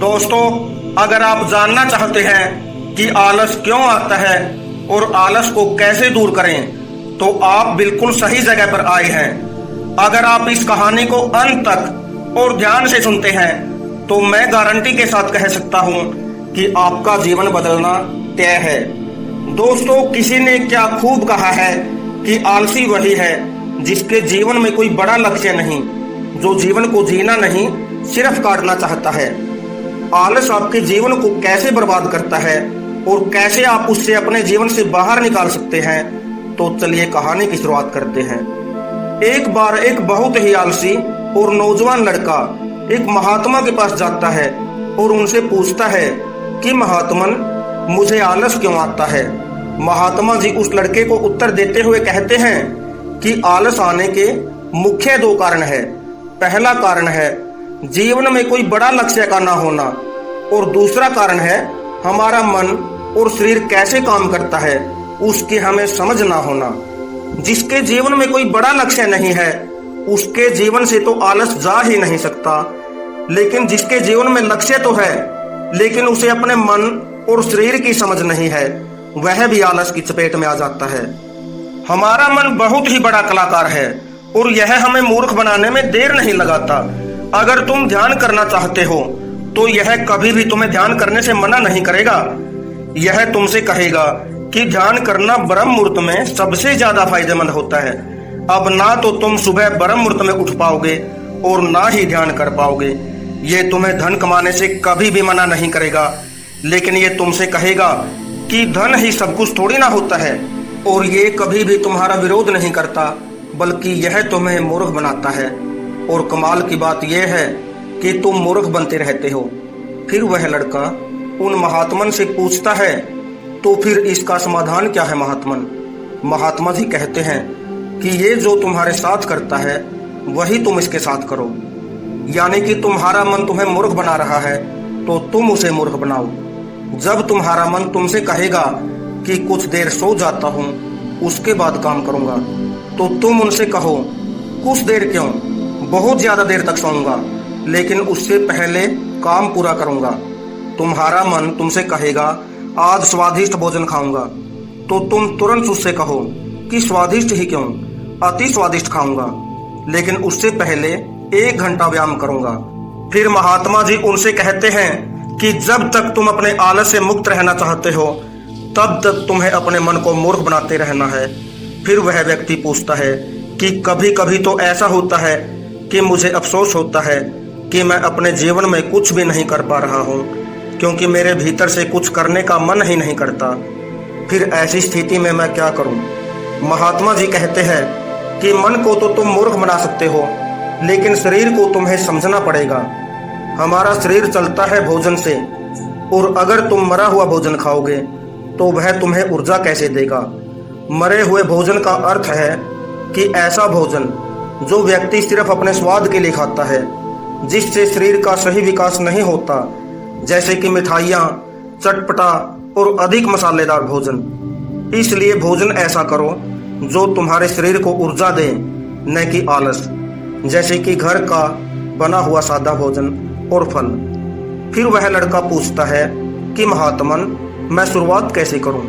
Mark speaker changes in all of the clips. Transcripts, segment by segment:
Speaker 1: दोस्तों, अगर आप जानना चाहते हैं कि आलस क्यों आता है और आलस को कैसे दूर करें, तो आप बिल्कुल सही जगह पर आए हैं। अगर आप इस कहानी को अंत तक और ध्यान से सुनते हैं तो मैं गारंटी के साथ कह सकता हूं कि आपका जीवन बदलना तय है। दोस्तों, किसी ने क्या खूब कहा है कि आलसी वही है जिसके जीवन में कोई बड़ा लक्ष्य नहीं, जो जीवन को जीना नहीं सिर्फ काटना चाहता है। आलस आपके जीवन को कैसे बर्बाद करता है और कैसे आप उससे अपने जीवन से बाहर निकाल सकते हैं, तो चलिए कहानी की शुरुआत करते हैं। एक बार एक बहुत ही आलसी और नौजवान लड़का एक महात्मा के पास जाता है और उनसे पूछता है कि महात्मन, मुझे आलस क्यों आता है। महात्मा जी उस लड़के को उत्तर देते हुए कहते हैं कि आलस आने के मुख्य दो कारण है। पहला कारण है जीवन में कोई बड़ा लक्ष्य का ना होना, और दूसरा कारण है हमारा मन और शरीर कैसे काम करता है उसकी हमें समझ ना होना। जिसके जीवन में कोई बड़ा लक्ष्य नहीं है उसके जीवन से तो आलस जा ही नहीं सकता, लेकिन जिसके जीवन में लक्ष्य तो है लेकिन उसे अपने मन और शरीर की समझ नहीं है, वह भी आलस की चपेट में आ जाता है। हमारा मन बहुत ही बड़ा कलाकार है और यह हमें मूर्ख बनाने में देर नहीं लगाता। अगर तुम ध्यान करना चाहते हो तो यह कभी भी तुम्हें ध्यान करने से मना नहीं करेगा। यह तुमसे कहेगा कि ध्यान करना ब्रह्म मुहूर्त में सबसे ज्यादा फायदेमंद होता है। अब ना तो तुम सुबह ब्रह्म मुहूर्त में उठ पाओगे और ना ही ध्यान कर पाओगे। ये तुम्हें धन कमाने से कभी भी मना नहीं करेगा, लेकिन ये तुमसे कहेगा कि धन ही सब कुछ थोड़ी ना होता है, और ये कभी भी तुम्हारा विरोध नहीं करता, बल्कि यह तुम्हें मूर्ख बनाता है। और कमाल की बात यह है कि तुम मूर्ख बनते रहते हो। फिर वह लड़का उन महात्मन से पूछता है, तो फिर इसका समाधान क्या है महात्मन। महात्मा जी कहते हैं कि ये जो तुम्हारे साथ करता है वही तुम इसके साथ करो। यानी कि तुम्हारा मन तुम्हें मूर्ख बना रहा है तो तुम उसे मूर्ख बनाओ। जब तुम्हारा मन तुमसे कहेगा कि कुछ देर सो जाता हूँ उसके बाद काम करूंगा, तो तुम उनसे कहो कुछ देर क्यों, बहुत ज्यादा देर तक सोऊंगा, लेकिन उससे पहले काम पूरा करूंगा। तुम्हारा मन तुमसे कहेगा आज स्वादिष्ट भोजन खाऊंगा, तो तुम तुरंत उससे कहो कि स्वादिष्ट ही क्यों, अति स्वादिष्ट खाऊंगा, लेकिन उससे पहले 1 घंटा व्यायाम करूंगा। फिर महात्मा जी उनसे कहते हैं कि जब तक तुम अपने आलस से मुक्त रहना चाहते हो तब तक तुम्हें अपने मन को मूर्ख बनाते रहना है। फिर वह व्यक्ति पूछता है कि कभी कभी तो ऐसा होता है कि मुझे अफसोस होता है कि मैं अपने जीवन में कुछ भी नहीं कर पा रहा हूँ, क्योंकि मेरे भीतर से कुछ करने का मन ही नहीं करता। फिर ऐसी स्थिति में मैं क्या करूँ। महात्मा जी कहते हैं कि मन को तो तुम मूर्ख बना सकते हो, लेकिन शरीर को तुम्हें समझना पड़ेगा। हमारा शरीर चलता है भोजन से, और अगर तुम मरा हुआ भोजन खाओगे तो वह तुम्हें ऊर्जा कैसे देगा। मरे हुए भोजन का अर्थ है कि ऐसा भोजन जो व्यक्ति सिर्फ अपने स्वाद के लिए खाता है, जिससे शरीर का सही विकास नहीं होता, जैसे कि मिठाइयाँ, चटपटा और अधिक मसालेदार भोजन। इसलिए भोजन ऐसा करो जो तुम्हारे शरीर को ऊर्जा दे, न कि आलस, जैसे कि घर का बना हुआ सादा भोजन और फल। फिर वह लड़का पूछता है कि महात्मन, मैं शुरुआत कैसे करूं।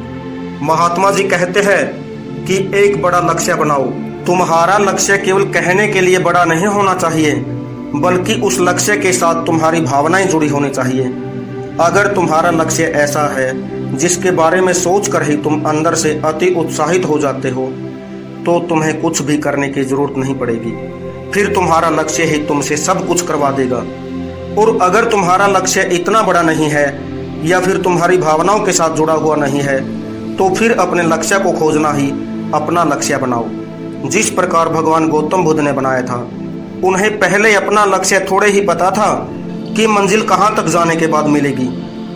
Speaker 1: महात्मा जी कहते हैं कि एक बड़ा लक्ष्य बनाओ। तुम्हारा लक्ष्य केवल कहने के लिए बड़ा नहीं होना चाहिए, बल्कि उस लक्ष्य के साथ तुम्हारी भावनाएं जुड़ी होनी चाहिए। अगर तुम्हारा लक्ष्य ऐसा है जिसके बारे में सोचकर ही तुम अंदर से अति उत्साहित हो जाते हो, तो तुम्हें कुछ भी करने की जरूरत नहीं पड़ेगी। फिर तुम्हारा लक्ष्य ही तुमसे सब कुछ करवा देगा। और अगर तुम्हारा लक्ष्य इतना बड़ा नहीं है या फिर तुम्हारी भावनाओं के साथ जुड़ा हुआ नहीं है, तो फिर अपने लक्ष्य को खोजना ही अपना लक्ष्य बनाओ। जिस प्रकार भगवान गौतम बुद्ध ने बनाया था, उन्हें पहले अपना लक्ष्य थोड़े ही पता था कि मंजिल कहाँ तक जाने के बाद मिलेगी।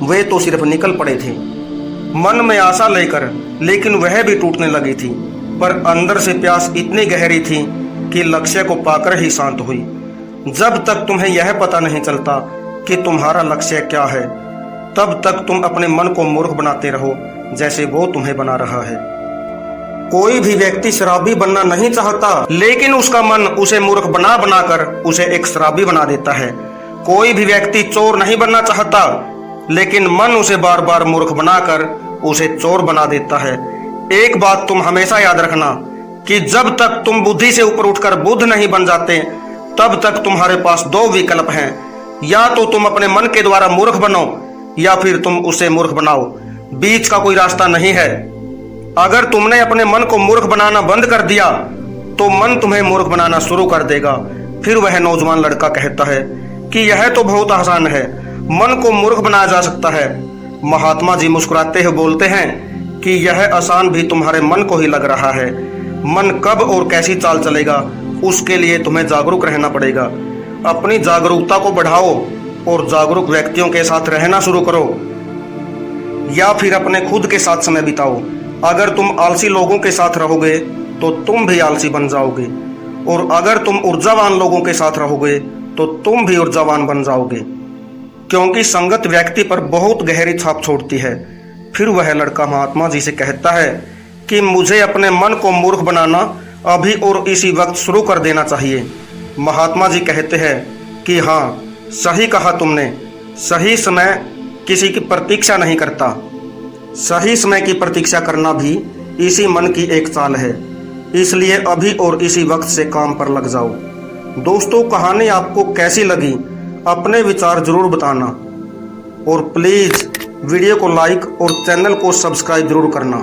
Speaker 1: वे तो सिर्फ निकल पड़े थे मन में आशा लेकर, लेकिन वह भी टूटने लगी थी। पर अंदर से प्यास इतनी गहरी थी कि लक्ष्य को पाकर ही शांत हुई। जब तक तुम्हें यह पता नहीं चलता कि तुम्हारा लक्ष्य क्या है, तब तक तुम अपने मन को मूर्ख बनाते रहो, जैसे वो तुम्हें बना रहा है। कोई भी व्यक्ति शराबी बनना नहीं चाहता, लेकिन उसका मन उसे मूर्ख बना बनाकर उसे एक शराबी बना देता है। कोई भी व्यक्ति चोर नहीं बनना चाहता, लेकिन मन उसे बार बार मूर्ख बनाकर उसे चोर बना देता है। एक बात तुम हमेशा याद रखना कि जब तक तुम बुद्धि से ऊपर उठकर बुद्ध नहीं बन जाते, तब तक तुम्हारे पास दो विकल्प हैं। या तो तुम अपने मन के द्वारा मूर्ख बनो, या फिर तुम उसे मूर्ख बनाओ। बीच का कोई रास्ता नहीं है। अगर तुमने अपने मन को मूर्ख बनाना बंद कर दिया, तो मन तुम्हें मूर्ख बनाना शुरू कर देगा। फिर वह नौजवान लड़का कहता है कि यह तो बहुत आसान है, मन को मूर्ख बनाया जा सकता है। महात्मा जी मुस्कुराते हुए बोलते हैं कि यह आसान भी तुम्हारे मन को ही लग रहा है। मन कब और कैसी चाल चलेगा, उसके लिए तुम्हें जागरूक रहना पड़ेगा। अपनी जागरूकता को बढ़ाओ और जागरूक व्यक्तियों के साथ रहना शुरू करो, या फिर अपने खुद के साथ समय बिताओ। अगर तुम आलसी लोगों के साथ रहोगे तो तुम भी आलसी बन जाओगे, और अगर तुम ऊर्जावान लोगों के साथ रहोगे तो तुम भी ऊर्जावान बन जाओगे, क्योंकि संगत व्यक्ति पर बहुत गहरी छाप छोड़ती है। फिर वह लड़का महात्मा जी से कहता है कि मुझे अपने मन को मूर्ख बनाना अभी और इसी वक्त शुरू कर देना चाहिए। महात्मा जी कहते हैं कि हाँ, सही कहा तुमने। सही समय किसी की प्रतीक्षा नहीं करता। सही समय की प्रतीक्षा करना भी इसी मन की एक चाल है। इसलिए अभी और इसी वक्त से काम पर लग जाओ। दोस्तों, कहानी आपको कैसी लगी अपने विचार जरूर बताना, और प्लीज़ वीडियो को लाइक और चैनल को सब्सक्राइब जरूर करना।